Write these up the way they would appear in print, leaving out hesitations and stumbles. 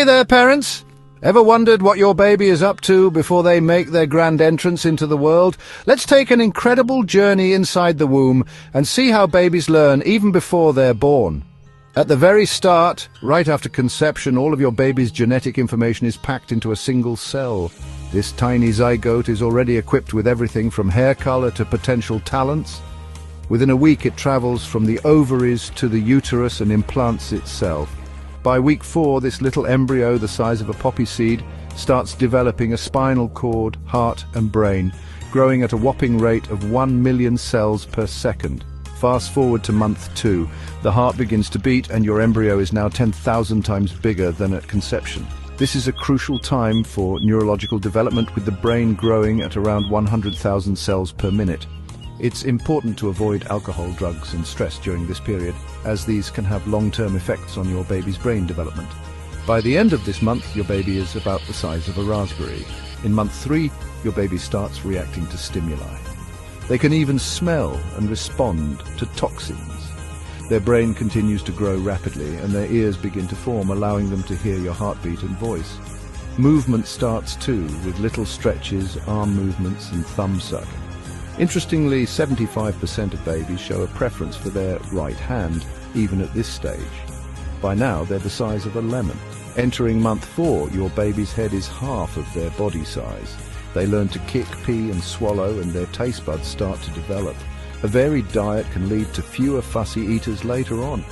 Hey there, parents! Ever wondered what your baby is up to before they make their grand entrance into the world? Let's take an incredible journey inside the womb and see how babies learn even before they're born. At the very start, right after conception, all of your baby's genetic information is packed into a single cell. This tiny zygote is already equipped with everything from hair color to potential talents. Within a week, it travels from the ovaries to the uterus and implants itself. By week 4, this little embryo, the size of a poppy seed, starts developing a spinal cord, heart and brain, growing at a whopping rate of 1 million cells per second. Fast forward to month 2, the heart begins to beat and your embryo is now 10,000 times bigger than at conception. This is a crucial time for neurological development, with the brain growing at around 100,000 cells per minute. It's important to avoid alcohol, drugs and stress during this period, as these can have long-term effects on your baby's brain development. By the end of this month, your baby is about the size of a raspberry. In month 3, your baby starts reacting to stimuli. They can even smell and respond to toxins. Their brain continues to grow rapidly and their ears begin to form, allowing them to hear your heartbeat and voice. Movement starts too, with little stretches, arm movements and thumb suck. Interestingly, 75% of babies show a preference for their right hand, even at this stage. By now, they're the size of a lemon. Entering month 4, your baby's head is half of their body size. They learn to kick, pee and swallow, and their taste buds start to develop. A varied diet can lead to fewer fussy eaters later on.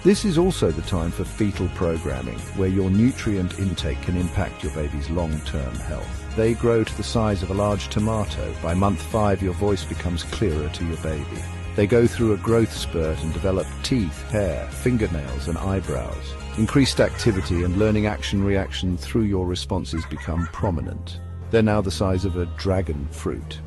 This is also the time for fetal programming, where your nutrient intake can impact your baby's long-term health. They grow to the size of a large tomato. By month 5, your voice becomes clearer to your baby. They go through a growth spurt and develop teeth, hair, fingernails and eyebrows. Increased activity and learning action-reaction through your responses become prominent. They're now the size of a dragon fruit.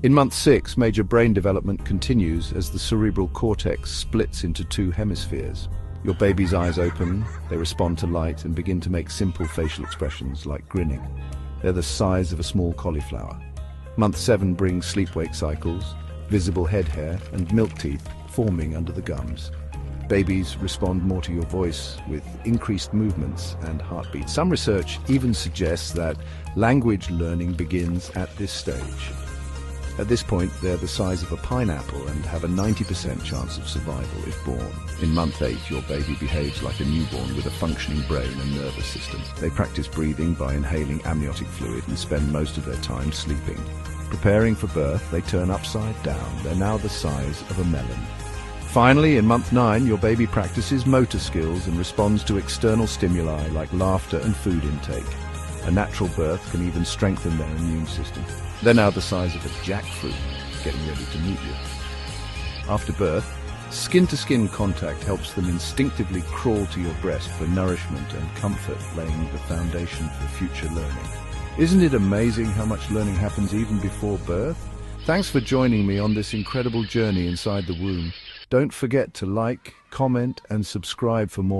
In month 6, major brain development continues as the cerebral cortex splits into 2 hemispheres. Your baby's eyes open, they respond to light and begin to make simple facial expressions like grinning. They're the size of a small cauliflower. Month 7 brings sleep-wake cycles, visible head hair and milk teeth forming under the gums. Babies respond more to your voice with increased movements and heartbeat. Some research even suggests that language learning begins at this stage. At this point, they're the size of a pineapple and have a 90% chance of survival if born. In month 8, your baby behaves like a newborn with a functioning brain and nervous system. They practice breathing by inhaling amniotic fluid and spend most of their time sleeping. Preparing for birth, they turn upside down. They're now the size of a melon. Finally, in month 9, your baby practices motor skills and responds to external stimuli like laughter and food intake. A natural birth can even strengthen their immune system. They're now the size of a jackfruit, getting ready to meet you. After birth, skin-to-skin contact helps them instinctively crawl to your breast for nourishment and comfort, laying the foundation for future learning. Isn't it amazing how much learning happens even before birth? Thanks for joining me on this incredible journey inside the womb. Don't forget to like, comment, and subscribe for more.